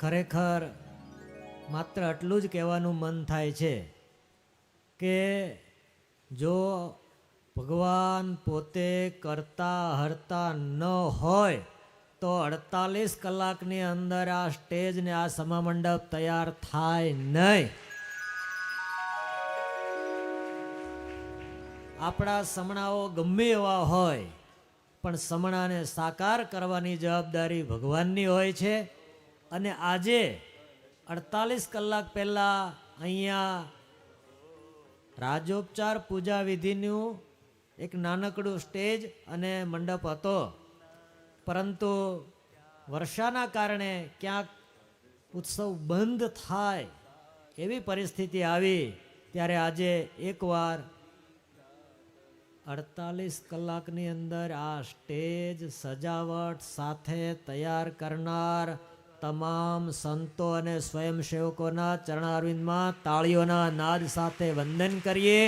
ખરેખર માત્ર આટલું જ કહેવાનું મન થાય છે કે જો ભગવાન પોતે કરતા હરતા ન હોય તો 48 કલાકની અંદર આ સ્ટેજ ને આ સમામંડપ તૈયાર થાય નહીં. આપણા સમણાઓ ગમે એવા હોય પણ સમણાને સાકાર કરવાની જવાબદારી ભગવાનની હોય છે. અને આજે 48 કલાક પહેલા અહીંયા રાજોપચાર પૂજા વિધિનું એક નાનકડું સ્ટેજ અને મંડપ હતો, પરંતુ વર્ષાના કારણે ક્યાંક ઉત્સવ બંધ થાય એવી પરિસ્થિતિ આવી. ત્યારે આજે એકવાર 48 કલાકની અંદર આ સ્ટેજ સજાવટ સાથે તૈયાર કરનાર તમામ સંતો અને સ્વયંસેવકોના ચરણારવિંદમાં તાળીઓના નાદ સાથે વંદન કરીએ.